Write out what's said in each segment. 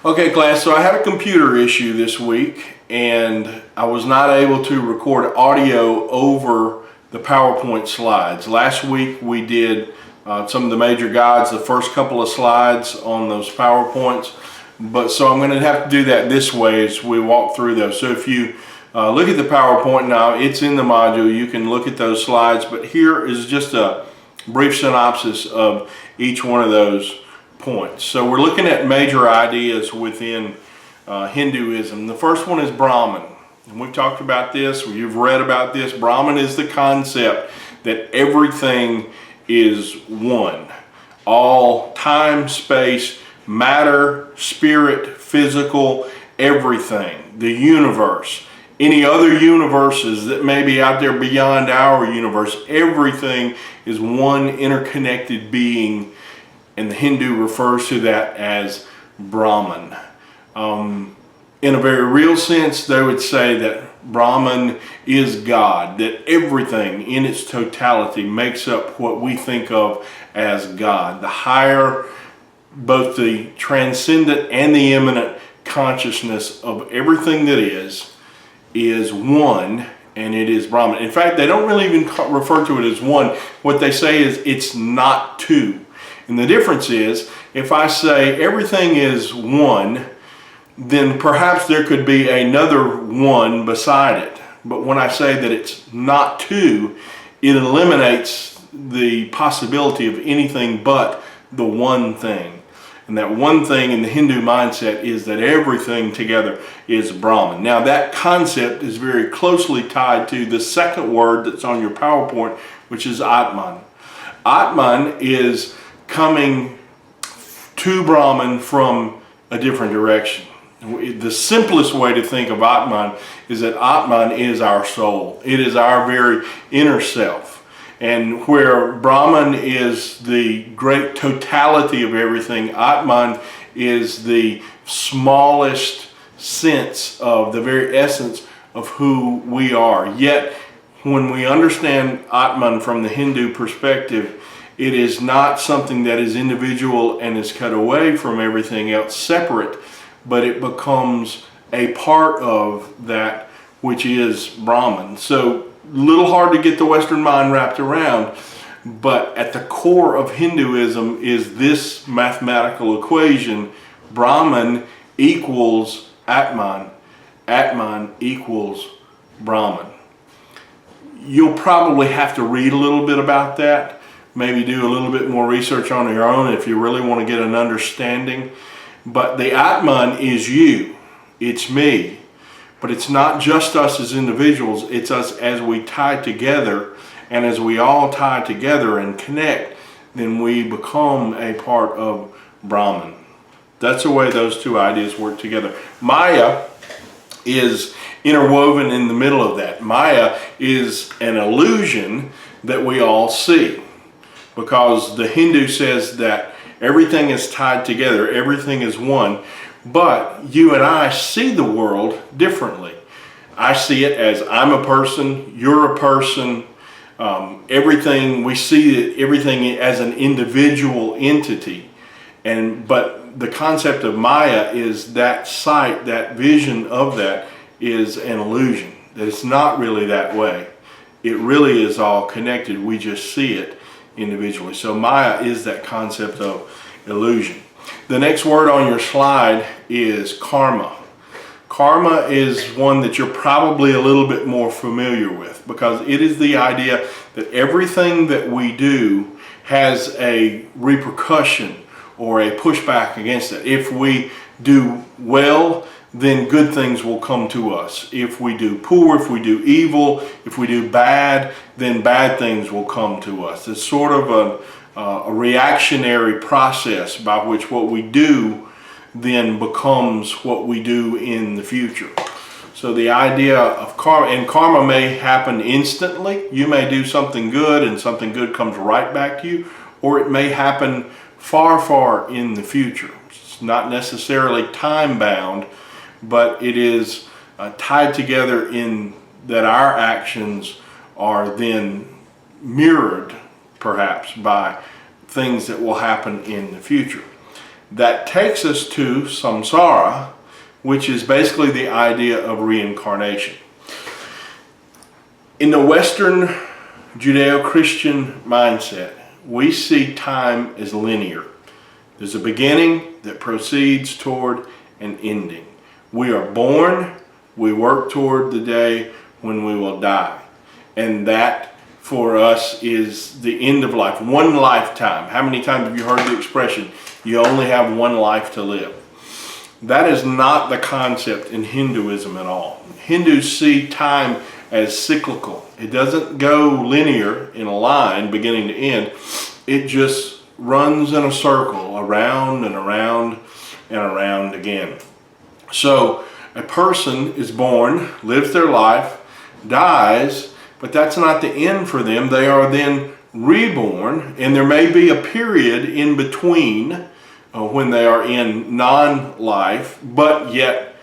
Okay, class, so I had a computer issue this week and I was not able to record audio over the PowerPoint slides. Last week we did some of the major guides, the first couple of slides on those PowerPoints, so I'm going to have to do that this way as we walk through those. So if you look at the PowerPoint now, it's in the module, you can look at those slides, but here is just a brief synopsis of each one of those points. So we're looking at major ideas within Hinduism. The first one is Brahman. And we've talked about this, you've read about this. Brahman is the concept that everything is one. All time, space, matter, spirit, physical, everything, the universe, any other universes that may be out there beyond our universe, everything is one interconnected being, and the Hindu refers to that as Brahman. In a very real sense, they would say that Brahman is God, that everything in its totality makes up what we think of as God. The higher, both the transcendent and the immanent consciousness of everything that is one, and it is Brahman. In fact, they don't really even refer to it as one. What they say is it's not two. And the difference is, if I say everything is one, then perhaps there could be another one beside it. But when I say that it's not two, it eliminates the possibility of anything but the one thing. And that one thing in the Hindu mindset is that everything together is Brahman. Now that concept is very closely tied to the second word that's on your PowerPoint, which is Ottman. Ottman is coming to Brahman from a different direction. The simplest way to think of Ottman is that Ottman is our soul. It is our very inner self. And where Brahman is the great totality of everything, Ottman is the smallest sense of the very essence of who we are. Yet, when we understand Ottman from the Hindu perspective, it is not something that is individual and is cut away from everything else separate, but it becomes a part of that which is Brahman. So, a little hard to get the Western mind wrapped around, but at the core of Hinduism is this mathematical equation: Brahman equals Atman, Atman equals Brahman. You'll probably have to read a little bit about that, maybe do a little bit more research on your own if you really want to get an understanding. But the Atman is you, it's me. But it's not just us as individuals, it's us as we tie together, and as we all tie together and connect, then we become a part of Brahman. That's the way those two ideas work together. Maya is interwoven in the middle of that. Maya is an illusion that we all see, because the Hindu says that everything is tied together, everything is one. But you and I see the world differently. I see it as I'm a person, you're a person, everything, we see everything as an individual entity. But the concept of Maya is that sight, that vision of that is an illusion. That it's not really that way. It really is all connected. We just see it individually. So Maya is that concept of illusion. The next word on your slide is karma. Karma is one that you're probably a little bit more familiar with, because it is the idea that everything that we do has a repercussion or a pushback against it. If we do well, then good things will come to us. If we do poor, if we do evil, if we do bad, then bad things will come to us. It's sort of a reactionary process by which what we do then becomes what we do in the future. So the idea of karma, and karma may happen instantly. You may do something good and something good comes right back to you, or it may happen far, far in the future. It's not necessarily time bound, but it is tied together in that our actions are then mirrored perhaps by things that will happen in the future. That takes us to samsara, which is basically the idea of reincarnation. In the Western Judeo-Christian mindset, we see time as linear. There's a beginning that proceeds toward an ending. We are born, we work toward the day when we will die. And that for us is the end of life, one lifetime. How many times have you heard the expression, you only have one life to live? That is not the concept in Hinduism at all. Hindus see time as cyclical. It doesn't go linear in a line beginning to end. It just runs in a circle around and around and around again. So a person is born, lives their life, dies, but that's not the end for them. They are then reborn, and there may be a period in between when they are in non-life, but yet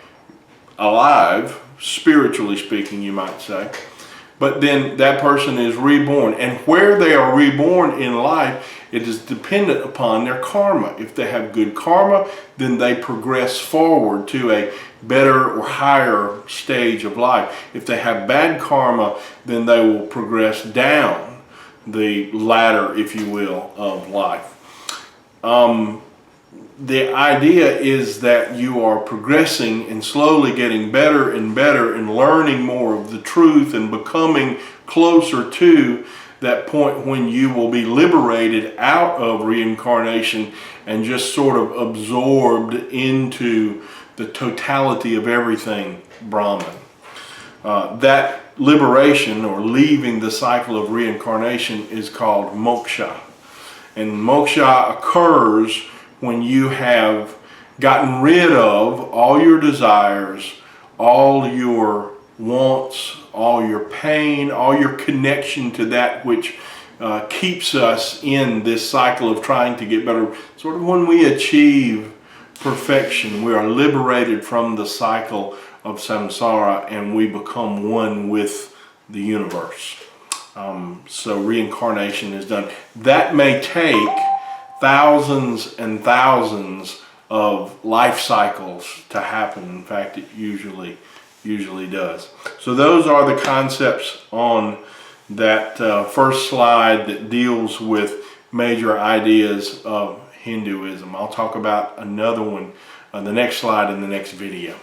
alive, spiritually speaking, you might say. But then that person is reborn, and where they are reborn in life, it is dependent upon their karma. If they have good karma, then they progress forward to a better or higher stage of life. If they have bad karma, then they will progress down the ladder, if you will, of life. The idea is that you are progressing and slowly getting better and better and learning more of the truth and becoming closer to that point when you will be liberated out of reincarnation and just sort of absorbed into the totality of everything Brahman. That liberation, or leaving the cycle of reincarnation, is called moksha. And moksha occurs when you have gotten rid of all your desires, all your wants, all your pain, all your connection to that which keeps us in this cycle of trying to get better. Sort of when we achieve perfection, we are liberated from the cycle of samsara and we become one with the universe. So reincarnation is done. That may take thousands and thousands of life cycles to happen. In fact, it usually does. So those are the concepts on that first slide that deals with major ideas of Hinduism. I'll talk about another one on the next slide in the next video.